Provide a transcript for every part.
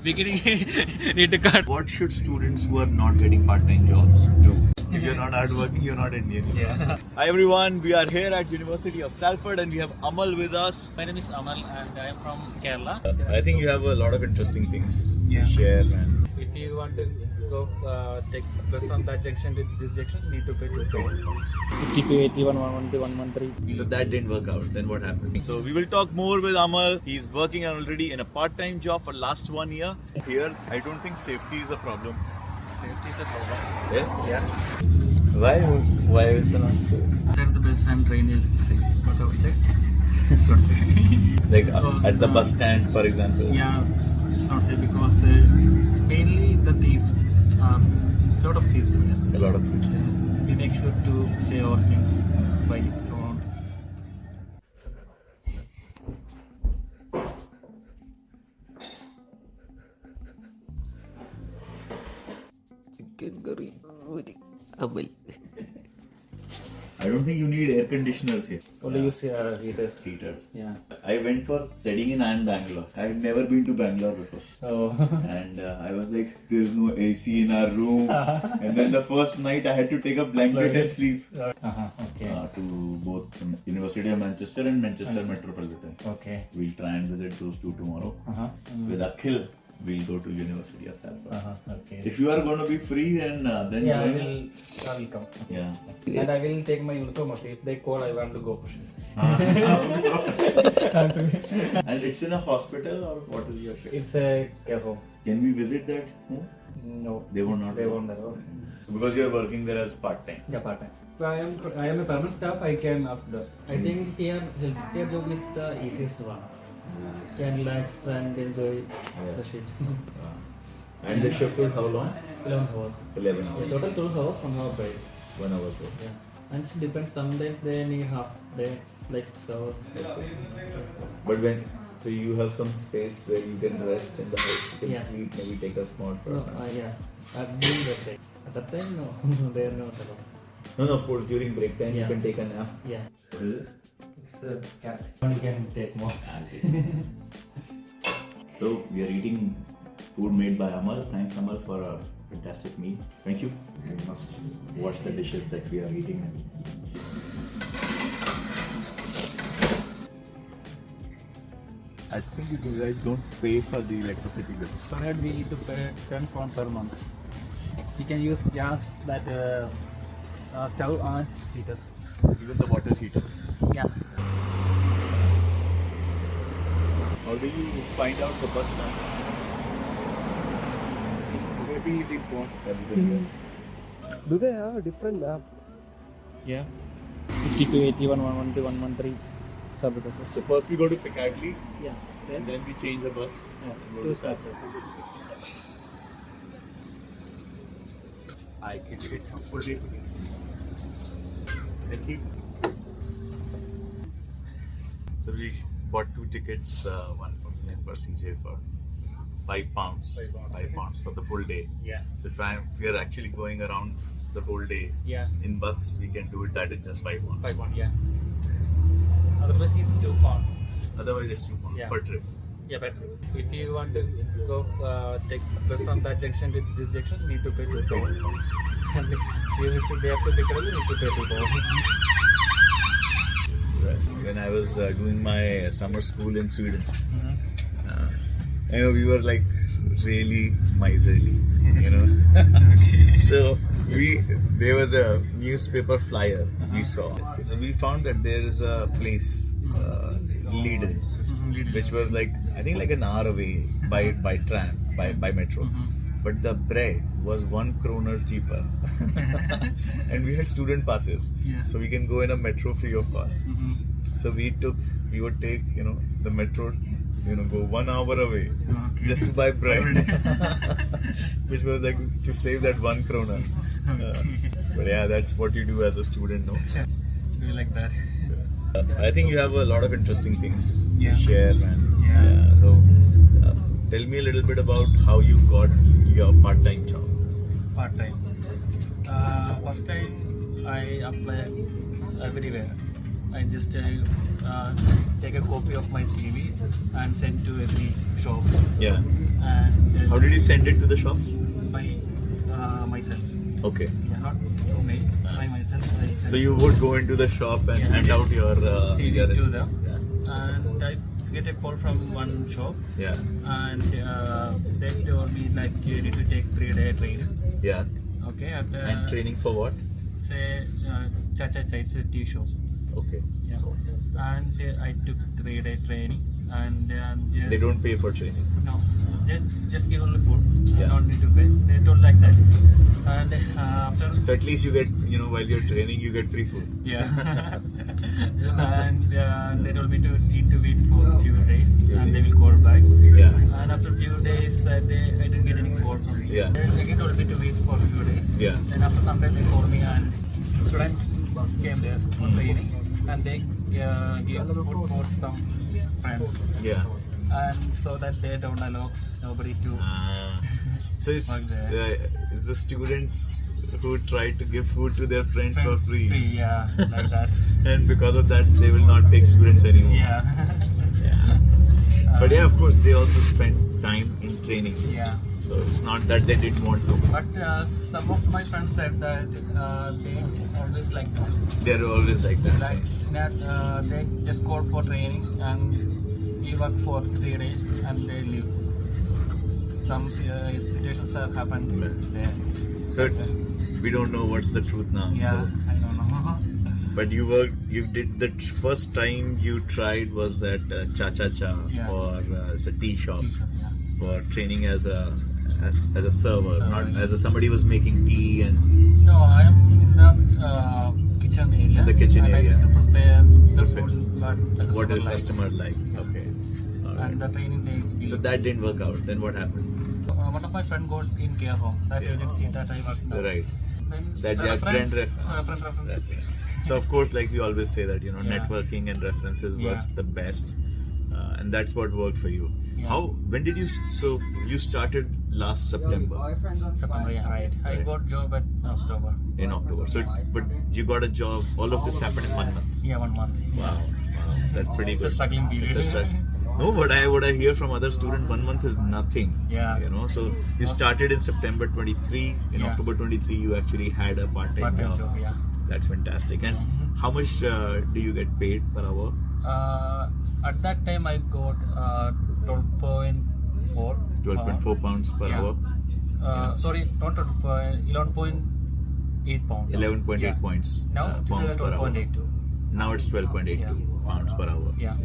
beginning need to cut. What should students who are not getting part-time jobs do? If you're not hardworking, you're not Indian. Yeah. Hi everyone, we are here at University of Salford and we have Amal with us. My name is Amal and I am from Kerala. I think you have a lot of interesting things Yeah. to share, man. If you want to go take bus from that junction to this junction, need to pay 52, 81, 112, 113. So that didn't work out. Then what happened? So we will talk more with Amal. He's working already in a part-time job for last 1 year. Here, I don't think safety is a problem. Safety is a problem. Yeah? Yeah. Why is it not safe? Inside the bus and train is safe, but outside it's not safe. Like Because, at the bus stand, for example. Yeah, it's not safe because mainly the thieves. Lot of thieves here. A lot of things. We make sure to say our things by around. Chicken curry with Amal. I don't think you need air conditioners here. Only use heaters. Heaters. Yeah. I went for studying in Bangalore. I had never been to Bangalore before. Oh. And I was like, there's no AC in our room. And then the first night I had to take a blanket and sleep. Okay. To both University of Manchester and Manchester Metropolitan. Okay. We'll try and visit those two tomorrow. With Akhil, we'll go to University of Salford. Okay. If you are going to be free, then Yeah, join us. I will come. Yeah. And I will take my uniform also. If they call, I want to go for sure. And it's in a hospital or what is your ship? It's a care home. Can we visit that home? No. They won't not. They won't allow. So because you are working there as part-time. Yeah, part time. I am a permanent staff. I can ask them. I think here healthcare job is the easiest one. Can relax and enjoy the shift. And the shift is how long? 11 hours. 11 Yeah, hours. total 12 hours, 1 hour break. 1 hour break. Yeah. And it depends. Sometimes they need half day, like 6 hours. But so you have some space where you can rest in the house, you can Yeah. sleep, maybe take a small No, short. yeah. I've been that day. At that time, no, they are not allowed. No, of course, during break time you Yeah. can take a nap. Yeah. Is it? It's a cat. Only can take more. So we are eating food made by Amal. Thanks Amal for a fantastic meal. Thank you. You must watch the dishes that we are eating. I think you guys don't pay for the electricity bill. Per head we need to pay 10 pound per month. We can use gas, that stove and heater. Even the water heater. Yeah. How do you find out the bus now? Very easy phone. Do they have a different map? Yeah. 52, 81, 112, 113. Sub buses. So first we go to Piccadilly Yeah. and then we change the bus. Yeah. and go Two to stops. I can get full day tickets. Thank you. So we bought 2 tickets, one for me and for CJ for £5. £5 for the full day. Yeah. So if we are actually going around the whole day Yeah. in bus, we can do it that is just £5. 5 pound, yeah. Otherwise it's 2 pound. Otherwise it's £2 Yeah. per trip. Yeah, better. If you want to go take bus from that junction to this junction, need to pay 2 pound. And if you visit there to Piccadilly, need to pay 2 pound. When I was doing my summer school in Sweden, we were like really miserly, you know. So there was a newspaper flyer we saw. So we found that there is a place, Lidl, which was like I think like an hour away by tram, by metro. But the bread was 1 kroner cheaper, and we had student passes, Yeah. so we can go in a metro free of cost. So we would take the metro, go 1 hour away just to buy bread, which was like to save that 1 kroner. But yeah, that's what you do as a student, no? Do you like that? I think you have a lot of interesting things Yeah. to share, man. Yeah. So, tell me a little bit about how you got your part-time job. Part time. First time I apply everywhere. I just take a copy of my CV and send to every shop. Yeah. And did you send it to the shops? by myself. Okay. Yeah, not to me, by myself. So you would go into the shop and hand out your CV to them, Yeah. and I get a call from one shop, Yeah. and they told me like you need to take 3-day training. Yeah. Okay, And training for what? say Cha-Cha, it's a tea shop. Okay. Yeah, and I took 3-day training, and They don't pay for training. no, just give only food. Yeah. Don't need to pay. They told like that, and after So at least you get, while you're training, you get free food. yeah, and they told me to need to wait for a few days, and they will call back. Yeah. And after a few days, I didn't get any call from me. Yeah. They again told me to wait for a few days. Yeah. Then after some time they called me, and students came there for training, and they gave food for some friends, Yeah. and so that they don't allow nobody to. So it's Okay. it's the students who try to give food to their friends for free. Yeah, like that. And because of that, they will not take students anymore. Yeah. Yeah. But yeah, of course, they also spend time in training. Yeah. So it's not that they didn't want to. But some of my friends said that they always like that. They're always like that. Like that they just call for training and we work for 3 days and they leave. Some situations that happened there. So it's, we don't know what's the truth now. Yeah, So. I don't know. But you did the first time you tried was that Cha-Cha-Cha Yeah. or it's a tea shop Yeah. for training as a server, not yeah. as somebody was making tea and No, I am in the kitchen area. In the kitchen and area. I need to prepare the food that the what the customer likes. customer like. Okay. Alright. And the training they give. So that didn't work out. Then what happened? One of my friend got in care home. That agency that I worked in. Right. Then That the your reference, friend reference. So of course, like we always say that Yeah. networking and references Yeah. works the best, and that's what worked for you. Yeah. How? When did you? So you started last September September, yeah, right. I Right. got job at October. in October. So, but you got a job. All of this happened in 1 month. Yeah, 1 month. Wow, that's pretty It's good. a struggling period. It's a struggle. No, but what I hear from other students, 1 month is nothing. Yeah. So you started in September 23. In Yeah. October 23, you actually had a part-time Part-time job. job, yeah. That's fantastic. And how much do you get paid per hour? At that time, I got 12.4. 12.4 pounds per Yeah. hour. Sorry, not 11.8 pounds. 11.8 Yeah. points. Now it's pounds per hour. 12.82. Now it's 12.82 Yeah. pounds per hour. Yeah.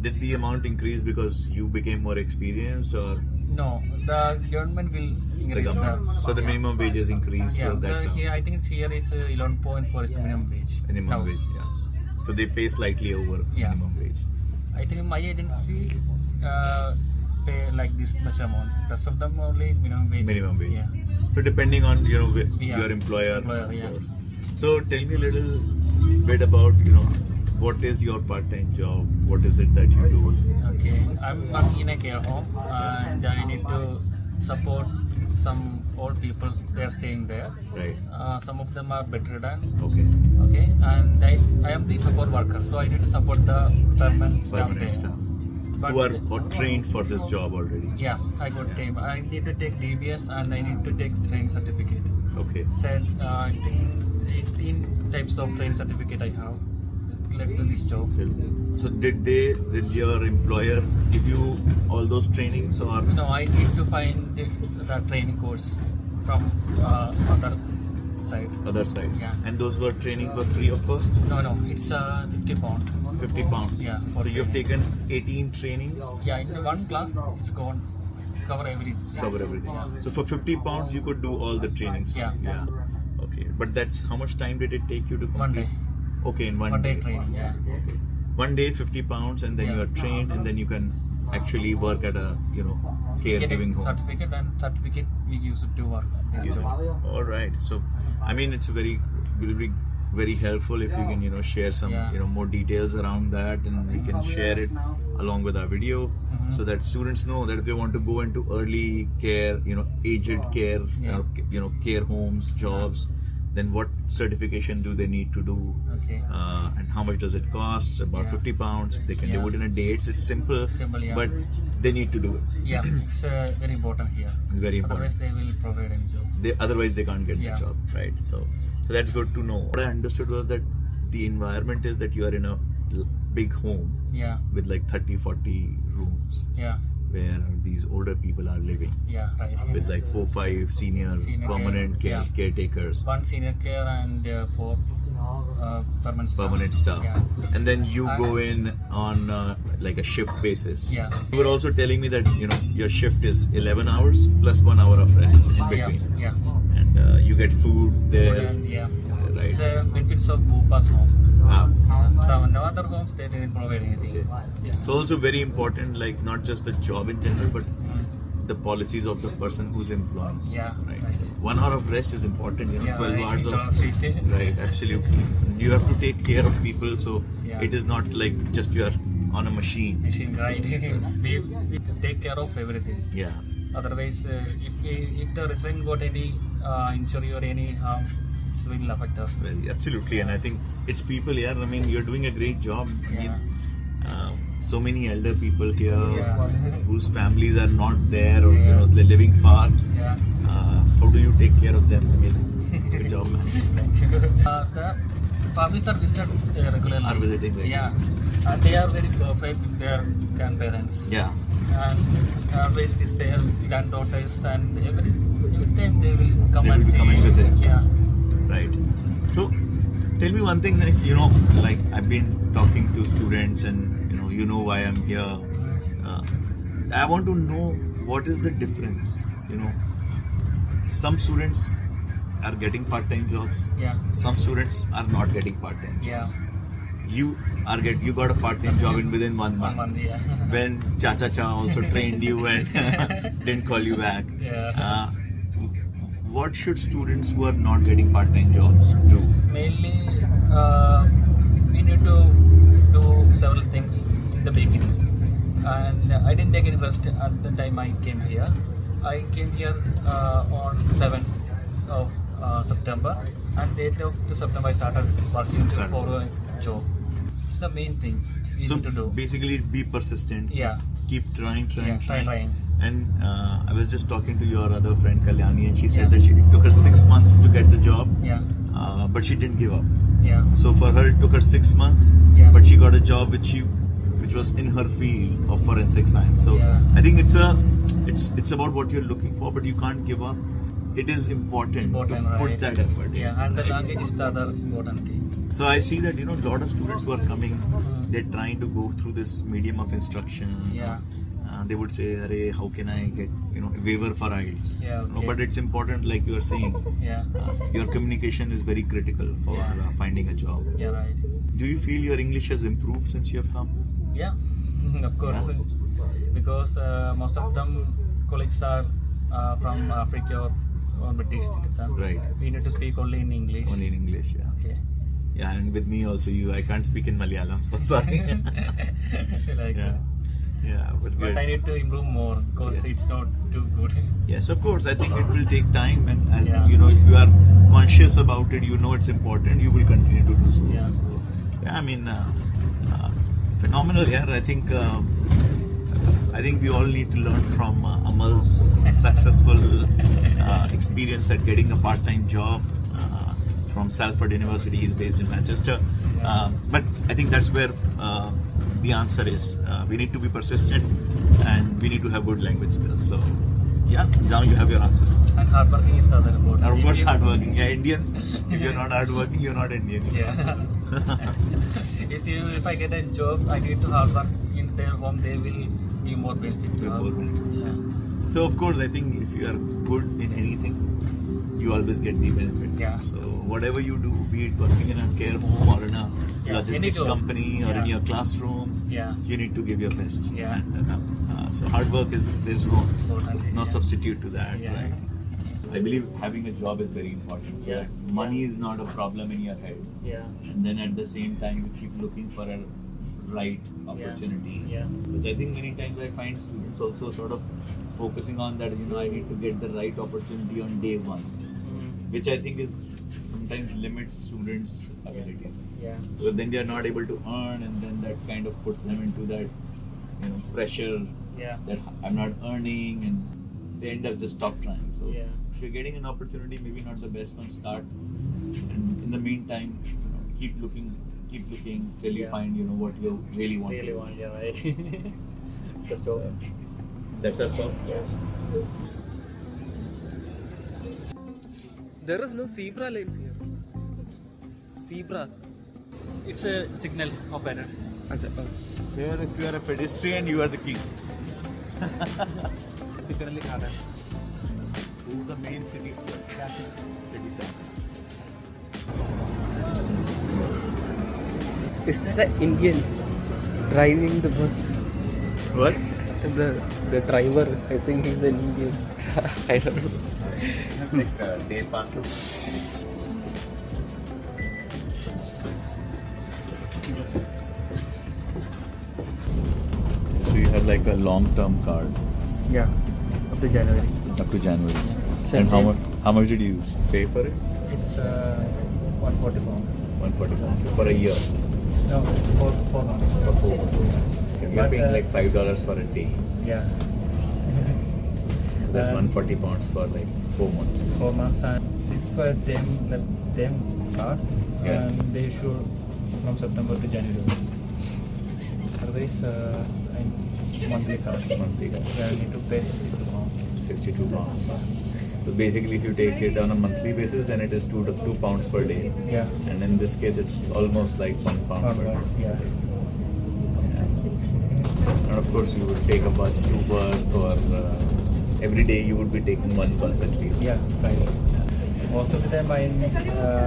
Did the amount increase because you became more experienced, or No, the government will the increase government? So the minimum wages increased. Yeah, So that's here, I think here is 11.4 is the minimum wage. minimum Now, wage. Yeah. So they pay slightly over Yeah. minimum wage. I think my agency pay like this much amount. Rest of them only minimum wage. Minimum wage. Yeah. So depending on Yeah. your employer. Employer, yeah. of course. So tell me a little bit about what is your part-time job? What is it that you do? Okay, I'm working in a care home and I need to support some old people. They are staying there. Right. Some of them are bedridden. Okay. Okay, and I am the support worker, so I need to support the permanent staff Permanent there. staff. But Who are trained for this job already. yeah, I got time. I need to take DBS and I need to take training certificate. Okay. Said I think 18 types of training certificate I have led to this job. So did your employer give you all those trainings, or No, I need to find the training course from other side. other side? Yeah. And those were trainings were free of cost? No, it's 50 pound. 50 pounds. Yeah, So for you've training. taken 18 trainings, Yeah, in one class it's gone. Cover everything. cover everything. So for 50 pounds you could do all the trainings. Yeah. Okay. But that's how much time did it take you to complete? 1 day. Okay, in one One day day. training. Yeah. Okay. 1 day, 50 pounds, and then Yeah. you are trained, and then you can actually work at a Get a caregiving home. certificate and certificate we use it to work. This Yeah. job. All right. So, I mean, it's will be very helpful if you can, share some, Yeah. more details around that, and we can share it along with our video, Mhm. so that students know that if they want to go into early care, aged care, Yeah. care homes, jobs, then what certification do they need to do, Okay. and how much does it cost? About Yeah. £50. They can Yeah. do it in a day. It's simple, Simple, yeah. but they need to do it. Yeah, it's very important here. It's very important. Otherwise, they will provide any job. Otherwise they can't get Yeah. the job, right? So that's good to know. What I understood was that the environment is that you are in a big home Yeah, with like 30-40 rooms yeah, where these older people are living yeah, right. with like 4-5 senior Senior permanent care, yeah. caretakers, One senior care and 4 permanent staff. permanent staff, Yeah, and then you go in on like a shift basis. yeah, You were also telling me that your shift is 11 hours plus 1 hour of rest in yeah, between, yeah. and you get food there, And, yeah. right? It's benefits of Bupa's home. Ah. So no other homes they didn't provide anything. Yeah. It's also very important, like not just the job in general, but Mm. the policies of the person who's employed. Yeah, Right. right. 1 hour of rest is important. Yeah, 12 right. hours of Right. right. Absolutely. You have to take care of people, so Yeah. it is not like just you are on a machine. Machine, right? we take care of everything. Yeah. Otherwise, if the resident got any injury or any harm, it will affect us. Very absolutely, and I think it's people here. I mean, you're doing a great job. I mean, Yeah. so many elder people here Yeah. whose families are not there, or Yeah. they're living far. Yeah. How do you take care of them? I mean, good job, man. Thank you. The families are visited regularly. Are visiting regularly. Yeah, and they are very perfect with their grandparents. Yeah. And always visit their granddaughters, and every time they will come They and will see. come and visit. Yeah. Right. So, tell me one thing, like I've been talking to students, and you know why I'm here. I want to know what is the difference. Some students are getting part-time jobs. Yeah. Some students are not getting part-time Yeah. jobs. You got a part-time job within 1 1 month. month. Yeah. When Cha also trained you and didn't call you back. Yeah. What should students who are not getting part-time jobs do? Mainly, we need to do several things in the beginning. And I didn't take any rest at the time I came here. I came here on 7th of September, and 8th of the September I started working for a job. It's the main thing we So need to do. basically, be persistent. Yeah. Keep trying. Trying. And I was just talking to your other friend Kalyani, and she said that it took her 6 months to get the job, Yeah. but she didn't give up. Yeah. So for her, it took her 6 months, Yeah. but she got a job which was in her field of forensic science. So Yeah. I think it's about what you're looking for, but you can't give up. It is important to Important, put right. that effort. in. Yeah, and the language is the other important thing. So I see that a lot of students who are coming, they're trying to go through this medium of instruction. Yeah. They would say, "Arey, how can I get waiver for IELTS?" Yeah, okay. But it's important, like you are saying, Yeah. your communication is very critical for finding a job. Yeah, right. Do you feel your English has improved since you have come? Yeah, of course. Because most of them colleagues are from Africa or British citizen. Right. We need to speak only in English. Only in English, yeah. Okay. Yeah, and with me also, I can't speak in Malayalam, so sorry. Like, Yeah. Yeah, but but I good. need to improve more because Yes. it's not too good. Yes, of course. I think it will take time, and as Yeah. if you are conscious about it, it's important. You will continue to do so. Yeah. So, yeah, I mean, phenomenal. Yeah, I think we all need to learn from Amal's successful experience at getting a part-time job from Salford University. He's based in Manchester, but I think that's where the answer is. We need to be persistent, and we need to have good language skills. So, yeah, now you have your answer. And hardworking is the other important. Of course, If you- hardworking. Yeah, Indians. If you're not hardworking, you're not Indian. Yeah. If I get a job, I need to hard work in their home. They will give more benefit to Give us. more benefit. Yeah. So, of course, I think if you are good in anything, you always get the benefit. Yeah. So, whatever you do, be it working in a care home or in a Yeah, logistics any job. company or in Yeah. your classroom, Yeah. you need to give your best. Yeah. And, so, hard work there's Important. no Yeah. substitute to that. Yeah. Right? I believe having a job is very important. So Yeah. that money is not a problem in your head. Yeah. And then at the same time, you keep looking for a right opportunity. Yeah. Which I think many times I find students also sort of focusing on that, I need to get the right opportunity on day one. which I think is sometimes limits students' abilities. Yeah. So then they are not able to earn, and then that kind of puts them into that pressure Yeah. that I'm not earning, and they end up just stop trying. So Yeah. if you're getting an opportunity, maybe not the best one, start, and in the meantime, keep looking till you Yeah. find what you really want. Really to do. want, yeah, right. It's the stove. That's our song. There is no zebra lines here. Zebra. It's a signal operator. Here, if you are a pedestrian, you are the king. Typically Khadan. This is the main city square. City center. Is that an Indian driving the bus? What? The driver, I think he's an Indian. I don't know. Like day passes. So you have like a long-term card Yeah. Up to January. up to January. Same And time. how much did you pay for it? It's 140 pound. 140 for a year. No, 4 months. For 4 months. So you're But, paying like $5 for a day. Yeah. That's 140 pounds for like 4 months. 4 months, and this for them card, Yeah. and they issue from September to January. Otherwise, monthly card. Monthly card. I need to pay 62 pounds. 62 pounds. So basically, if you take it on a monthly basis, then it is 2 pounds per day. Yeah. And in this case, it's almost like 1 pound per day. Yeah. And of course, you would take a bus to work, or every day you would be taking one bus at least. Yeah, right. Most of the time I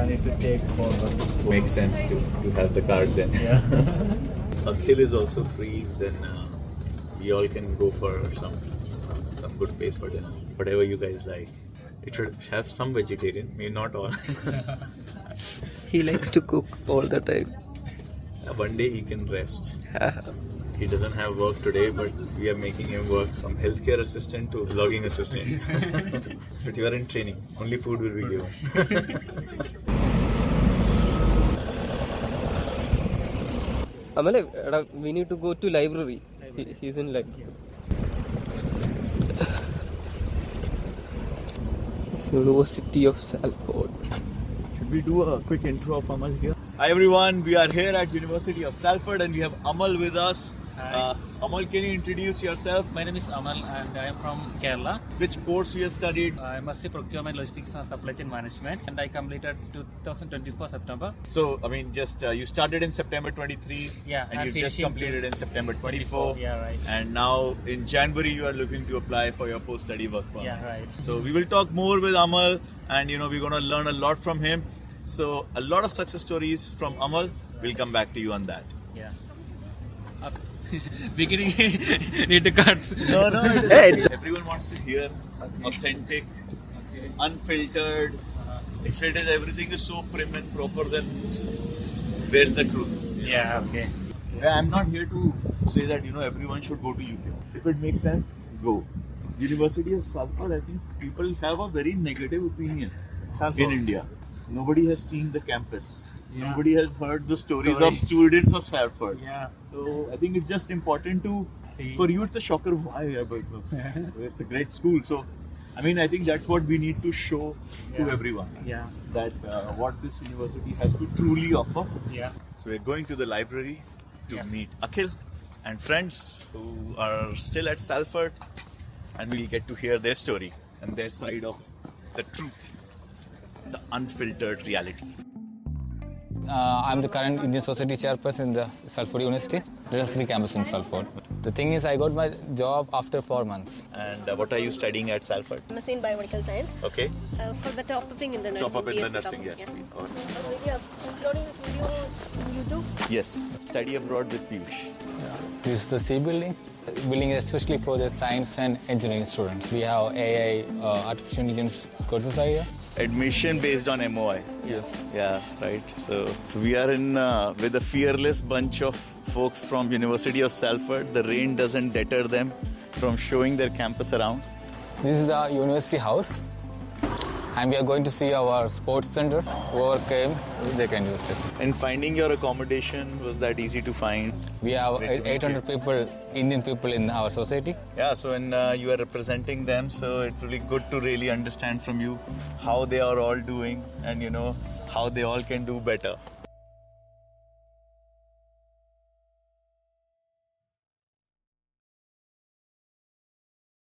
need to take 4 buses. Makes sense to have the card then. Yeah. Akhil is also free, then we all can go for some good place for dinner. Whatever you guys like. It should have some vegetarian, maybe not all. He likes to cook all the time. One day he can rest. He doesn't have work today, but we are making him work from healthcare assistant to vlogging assistant. But you are in training. Only food will be given. Amale, we need to go to library. He's in library. University of Salford. Should we do a quick intro of Amal here? Hi everyone, we are here at University of Salford and we have Amal with us. Hi. Amal, can you introduce yourself? My name is Amal and I am from Kerala. Which course you have studied? MSc Procurement, Logistics and Supply Chain Management, and I completed 2024 September. So, you started in September 23 Yeah, and I'm you just finishing completed in September 24. Yeah, right. And now in January you are looking to apply for your post-study work permit. Yeah, right. So we will talk more with Amal and we're going to learn a lot from him. So a lot of success stories from Amal. We'll come back to you on that. Yeah. Beginning need to cut. No, Hey. everyone wants to hear authentic, unfiltered. If it is everything is so prim and proper, then where's the truth? Yeah, okay. Yeah, I'm not here to say that everyone should go to UK. If it makes sense, go. University of Salford, I think people have a very negative opinion in India. Nobody has seen the campus. Yeah. Nobody has heard the stories Sorry. of students of Salford. Yeah. So I think it's just important to, See. for you it's a shocker why, but it's a great school. So I think that's what we need to show to Yeah. everyone. Yeah. That what this university has to truly offer. Yeah. So we're going to the library to Yeah. meet Akhil and friends who are still at Salford, and we'll get to hear their story and their side of the truth, the unfiltered reality. I'm the current Indian Society chairperson in the Salford University. There are 3 campuses in Salford. The thing is, I got my job after 4 months. And what are you studying at Salford? MSc in Biomedical Science. Okay. For the top-upping in the nursing. Top up in the BSc nursing, yes. top-up, please. All right. yeah. Uploading this video on YouTube. Yes. Study abroad with Piyush. This is the C building. Building especially for the science and engineering students. We have AI, artificial intelligence courses are here. Admission based on MOI. Yes. Yeah, right. So we are in with a fearless bunch of folks from University of Salford. The rain doesn't deter them from showing their campus around. This is the university house. And we are going to see our sports center. Whoever came, they can use it. And finding your accommodation, was that easy to find? We have Great to meet 800 people, Indian people in our society. Yeah, so when you are representing them, so it will be good to really understand from you how they are all doing and how they all can do better.